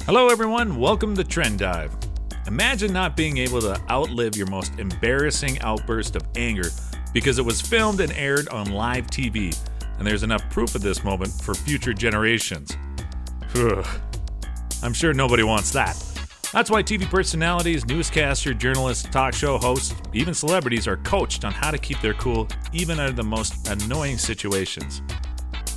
Hello everyone, welcome to Trendive. Imagine not being able to outlive your most embarrassing outburst of anger because it was filmed and aired on live TV, and there's enough proof of this moment for future generations. I'm sure nobody wants that. That's why TV personalities, newscasters, journalists, talk show hosts, even celebrities are coached on how to keep their cool even under the most annoying situations.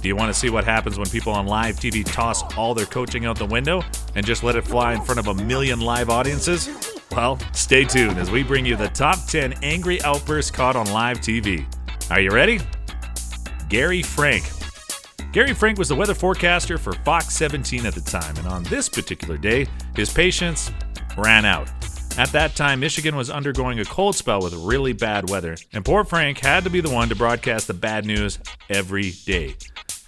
Do you want to see what happens when people on live TV toss all their coaching out the window and just let it fly in front of 1 million live audiences? Well, stay tuned as we bring you the top 10 angry outbursts caught on live TV. Are you ready? Gary Frank. Gary Frank was the weather forecaster for Fox 17 at the time, and on this particular day, his patience ran out. At that time, Michigan was undergoing a cold spell with really bad weather, and poor Frank had to be the one to broadcast the bad news every day.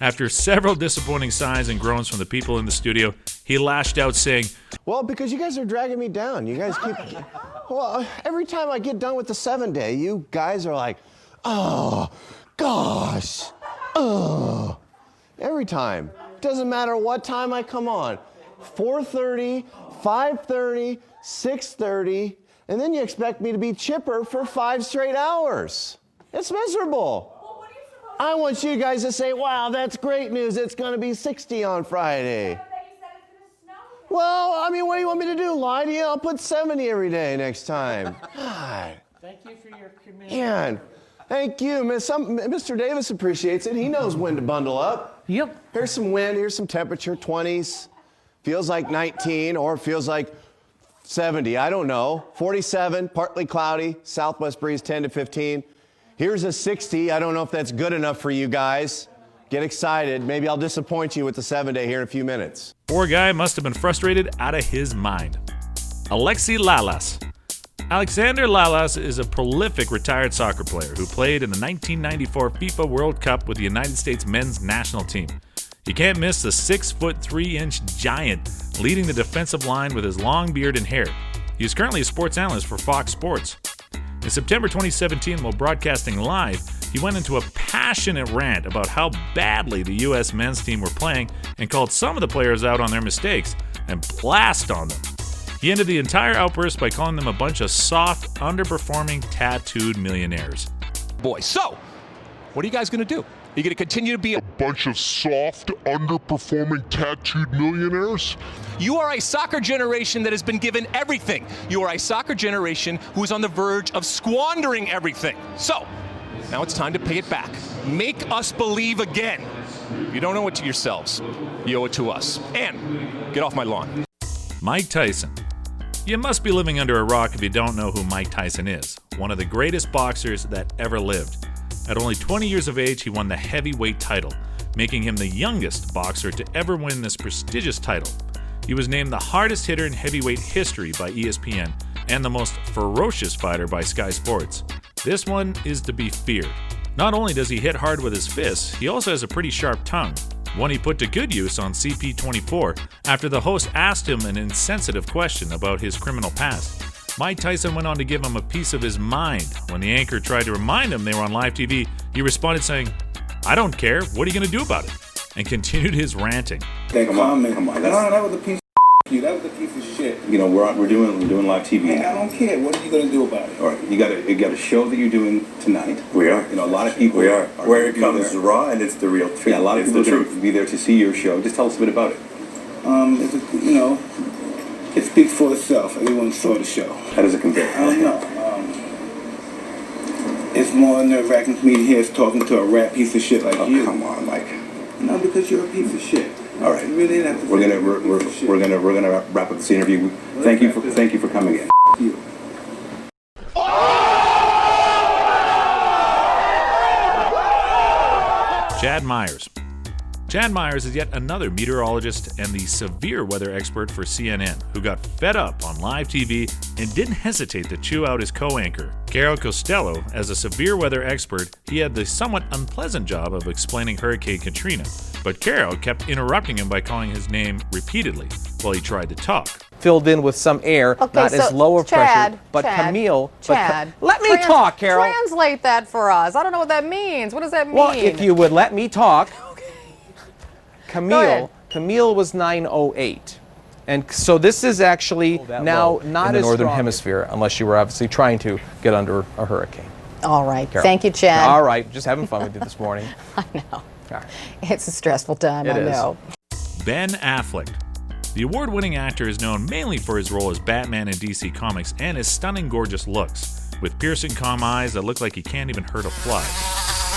After several disappointing sighs and groans from the people in the studio, he lashed out saying, "Well, because you guys are dragging me down. You guys keep... Well, every time I get done with the 7-day, you guys are like, oh, gosh, oh. Every time. Doesn't matter what time I come on. 4:30, 5:30, 6:30, and then you expect me to be chipper for 5 straight hours. It's miserable. I want you guys to say, wow, that's great news. It's going to be 60 on Friday. Well, I mean, what do you want me to do? Lie to you? I'll put 70 every day next time. God. Thank you for your commitment. Yeah. Thank you. Mr. Davis appreciates it. He knows when to bundle up. Yep. Here's some wind. Here's some temperature, 20s. Feels like 19 or feels like 70. I don't know. 47, partly cloudy, southwest breeze 10 to 15. Here's a 60. I don't know if that's good enough for you guys. Get excited. Maybe I'll disappoint you with the 7-day here in a few minutes. Poor guy must have been frustrated out of his mind. Alexi Lalas. Alexander Lalas is a prolific retired soccer player who played in the 1994 FIFA World Cup with the United States men's national team. You can't miss the 6'3" giant leading the defensive line with his long beard and hair. He is currently a sports analyst for Fox Sports. In September 2017, while broadcasting live, he went into a passionate rant about how badly the U.S. men's team were playing and called some of the players out on their mistakes and blasted on them. He ended the entire outburst by calling them a bunch of soft, underperforming, tattooed millionaires. Boy, so, what are you guys going to do? Are you going to continue to be a bunch of soft, underperforming, tattooed millionaires? You are a soccer generation that has been given everything. You are a soccer generation who is on the verge of squandering everything. So, now it's time to pay it back. Make us believe again. You don't owe it to yourselves. You owe it to us. And get off my lawn. Mike Tyson. You must be living under a rock if you don't know who Mike Tyson is, one of the greatest boxers that ever lived. At only 20 years of age, he won the heavyweight title, making him the youngest boxer to ever win this prestigious title. He was named the hardest hitter in heavyweight history by ESPN and the most ferocious fighter by Sky Sports. This one is to be feared. Not only does he hit hard with his fists, he also has a pretty sharp tongue, one he put to good use on CP24 after the host asked him an insensitive question about his criminal past. Mike Tyson went on to give him a piece of his mind. When the anchor tried to remind him they were on live TV, he responded saying, "I don't care, what are you going to do about it?" and continued his ranting. That comment, come on. That was a piece of you. That was a piece of shit. You know, we're doing live TV. Hey, I don't care. What are you going to do about it? All right, you got a show that you're doing tonight. We are. You know, a lot of people are. Where it comes there. raw and it's the real truth. Yeah, a lot of people are going to be there to see your show. Just tell us a bit about it. You know, it speaks for itself. Everyone saw the show. How does it compare? I don't know. It's more nerve-wracking for me to hear us talking to a rat piece of shit like you. Come on, Mike. No, because you're a piece of shit. All right. You really have to we're gonna wrap up this interview. Thank you for coming in. You. Chad Myers. Chad Myers is yet another meteorologist and the severe weather expert for CNN, who got fed up on live TV and didn't hesitate to chew out his co-anchor. Carol Costello, as a severe weather expert, he had the somewhat unpleasant job of explaining Hurricane Katrina, but Carol kept interrupting him by calling his name repeatedly while he tried to talk. Filled in with some air, okay, not so as lower Chad, pressure, but Chad, Camille. Chad, let me talk, Carol. Translate that for us. I don't know what that means. What does that mean? Well, if you would let me talk. Camille was 908. And so this is actually now not in the northern strong. hemisphere, unless you were obviously trying to get under a hurricane. All right. Carol. Thank you, Chad. All right, just having fun with you this morning. I know. All right. It's a stressful time, It I is. know. Ben Affleck. The award-winning actor is known mainly for his role as Batman in DC Comics and his stunning, gorgeous looks, with piercing calm eyes that look like he can't even hurt a fly.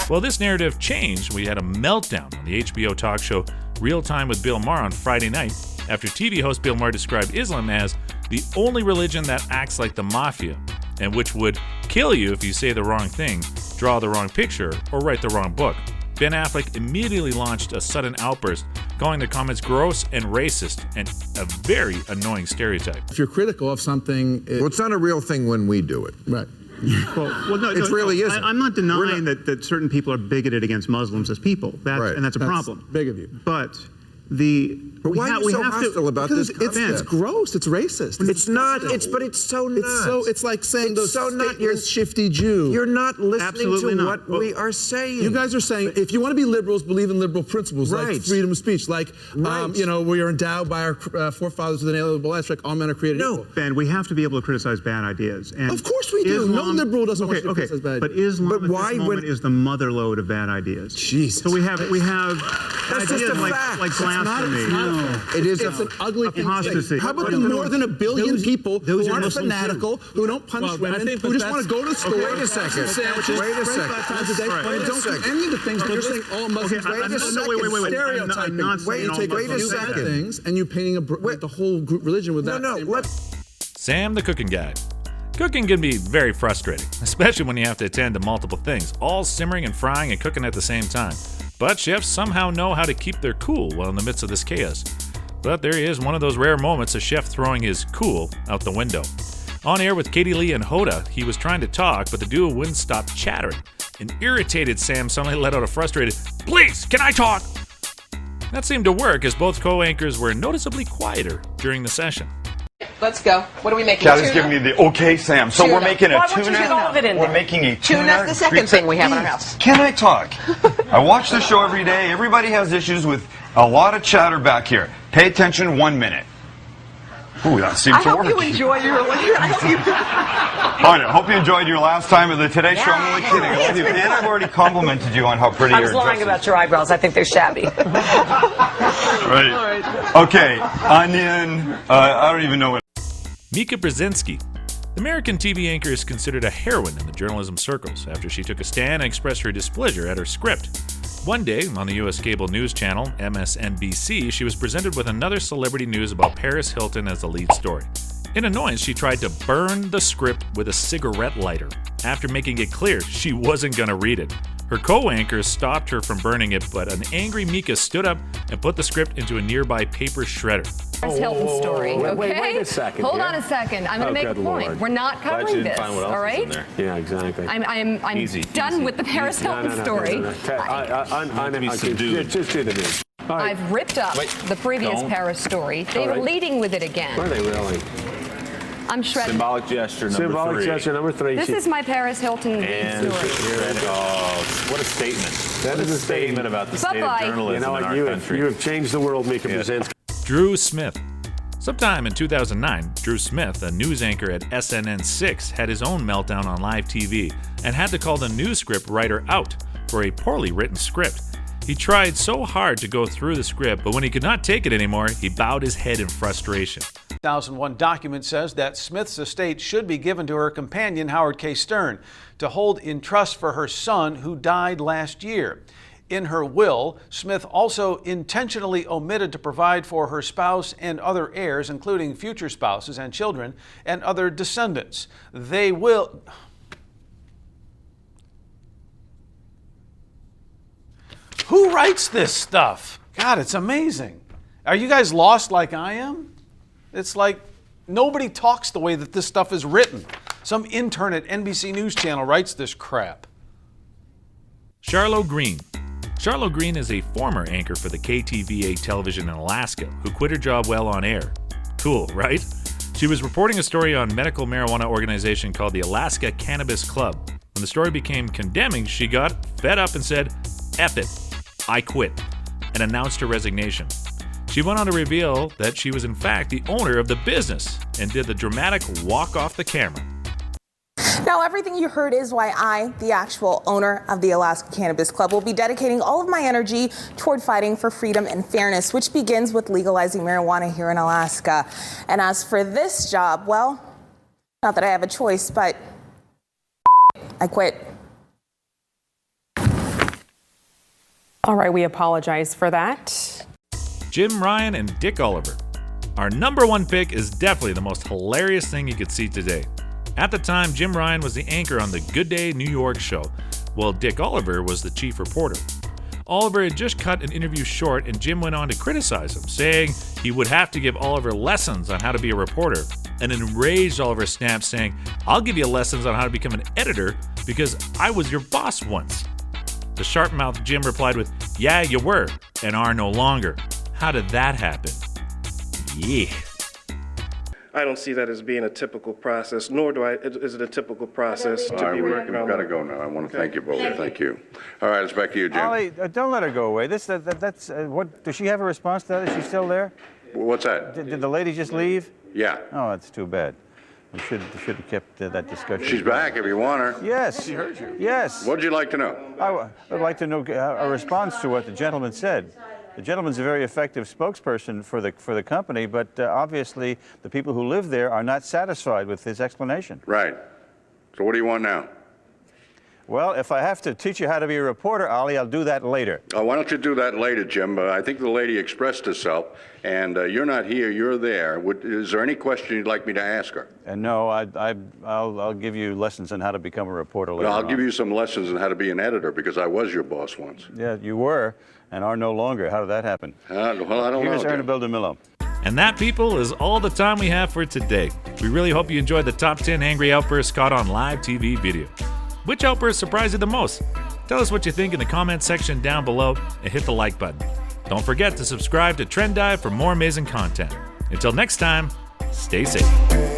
Well, this narrative changed. We had a meltdown on the HBO talk show Real Time with Bill Maher on Friday night after TV host Bill Maher described Islam as the only religion that acts like the mafia and which would kill you if you say the wrong thing, draw the wrong picture, or write the wrong book. Ben Affleck immediately launched a sudden outburst, calling the comments gross and racist and a very annoying stereotype. If you're critical of something... Well, it's not a real thing when we do it. Right. Well, no, it really isn't. I'm not denying that certain people are bigoted against Muslims as people, and that's a problem. Big of you. But why are you so hostile about this concept? It's gross. It's racist. It's not. But it's so not. It's like saying those so not. stateless, shifty Jew. You're not listening Absolutely to not. what we are saying. You guys are saying if you want to be liberals, believe in liberal principles like Right. freedom of speech, like we are endowed by our forefathers with an inalienable rights, like all men are created equal. Ben, we have to be able to criticize bad ideas. And Of course we do. No liberal doesn't want you to criticize bad But ideas. Islam But at why this moment is the motherlode of bad ideas. Jesus. So we have That's ideas just a like fact. blasphemy. It is It's an ugly thing. Apostasy. How about the more than a billion people those who are aren't Muslims fanatical, who don't punish women, who just want to go to the store, Wait a second. sandwiches, Wait a pray second. 5 times a day, Right. and Wait a don't do second. any of the things. But you're saying all Muslims. Okay, Wait a second. wait. Stereotyping. I'm not saying You all take a Muslims few are bad bad. things and you painting the whole group religion with that. No, same what? Sam the Cooking Guy. Cooking can be very frustrating, especially when you have to attend to multiple things, all simmering and frying and cooking at the same time. But chefs somehow know how to keep their cool while in the midst of this chaos. But there is one of those rare moments, a chef throwing his cool out the window. On air with Katie Lee and Hoda, he was trying to talk, but the duo wouldn't stop chattering. An irritated Sam suddenly let out a frustrated, "Please, can I talk?" That seemed to work as both co-anchors were noticeably quieter during the session. Let's go. What are we making? Kat is giving me the okay, Sam. So Tuna. we're making a Why won't you tuna. get all of it in We're there? making a tuna. Tuna's the second thing we have in our house. Can I talk? I watch the show every day. Everybody has issues with a lot of chatter back here. Pay attention 1 minute. Ooh, that seems I to hope work. you enjoy your. I hope you enjoyed your last time at the Today Show. I'm only kidding. I love you. And I've already complimented you on how pretty I your was lying dress about your eyebrows. I think they're shabby. is. Right. Okay. Onion. I don't even know what. Mika Brzezinski. The American TV anchor is considered a heroine in the journalism circles after she took a stand and expressed her displeasure at her script. One day, on the U.S. cable news channel, MSNBC, she was presented with another celebrity news about Paris Hilton as the lead story. In annoyance, she tried to burn the script with a cigarette lighter, after making it clear she wasn't going to read it. Her co-anchors stopped her from burning it, but an angry Mika stood up and put the script into a nearby paper shredder. Paris Hilton story, okay? Wait a second. Hold on a second. I'm going to make a point. Lord. We're not covering this, all right? Yeah, exactly. I'm Easy, done easy. with the Paris Hilton story. Just do the news. I've ripped up the previous Paris story. They were leading with it again. Are they really? I'm shredding. Symbolic gesture number 3. This is my Paris Hilton lead story. What a statement. That is a statement about the state of journalism in our country. You have changed the world, Mika Brzezinski. Drew Smith. Sometime in 2009, Drew Smith, a news anchor at SNN6, had his own meltdown on live TV and had to call the news script writer out for a poorly written script. He tried so hard to go through the script, but when he could not take it anymore, he bowed his head in frustration. 2001 document says that Smith's estate should be given to her companion, Howard K. Stern, to hold in trust for her son who died last year. In her will, Smith also intentionally omitted to provide for her spouse and other heirs, including future spouses and children and other descendants. They will... Who writes this stuff? God, it's amazing. Are you guys lost like I am? It's like nobody talks the way that this stuff is written. Some intern at NBC News Channel writes this crap. Charlo Green. Charlo Green is a former anchor for the KTVA television in Alaska who quit her job while on air. Cool, right? She was reporting a story on medical marijuana organization called the Alaska Cannabis Club. When the story became condemning, she got fed up and said, "F it, I quit," and announced her resignation. She went on to reveal that she was in fact the owner of the business and did the dramatic walk off the camera. Now, everything you heard is why I, the actual owner of the Alaska Cannabis Club, will be dedicating all of my energy toward fighting for freedom and fairness, which begins with legalizing marijuana here in Alaska. And as for this job, well, not that I have a choice, but I quit. All right, we apologize for that. Jim Ryan and Dick Oliver. Our number one pick is definitely the most hilarious thing you could see today. At the time, Jim Ryan was the anchor on the Good Day New York show, while Dick Oliver was the chief reporter. Oliver had just cut an interview short, and Jim went on to criticize him, saying he would have to give Oliver lessons on how to be a reporter. An enraged Oliver snapped, saying, "I'll give you lessons on how to become an editor because I was your boss once." The sharp-mouthed Jim replied with, "Yeah, you were, and are no longer. How did that happen?" Yeah. I don't see that as being a typical process, nor is it a typical process to be working on. We've got to go now. I want to thank you both. Thank you. All right, it's back to you, Jim. Ollie, don't let her go away. What does she have a response to that? Is she still there? What's that? Did the lady just leave? Yeah. Oh, that's too bad. We should have kept that discussion. She's back if you want her. Yes. She heard you. Yes. What would you like to know? I would like to know a response to what the gentleman said. The gentleman's a very effective spokesperson for the company, but obviously the people who live there are not satisfied with his explanation. Right. So what do you want now? Well, if I have to teach you how to be a reporter, Ollie, I'll do that later. Why don't you do that later, Jim? I think the lady expressed herself, and you're not here, you're there. Is there any question you'd like me to ask her? No, I'll give you lessons on how to become a reporter later. No, I'll give you some lessons on how to be an editor, because I was your boss once. Yeah, you were, and are no longer. How did that happen? Well, I don't know. Here's Ernabel DeMillo. And that, people, is all the time we have for today. We really hope you enjoyed the top 10 angry outbursts caught on live TV video. Which outburst surprised you the most? Tell us what you think in the comment section down below and hit the like button. Don't forget to subscribe to Trendive for more amazing content. Until next time, stay safe.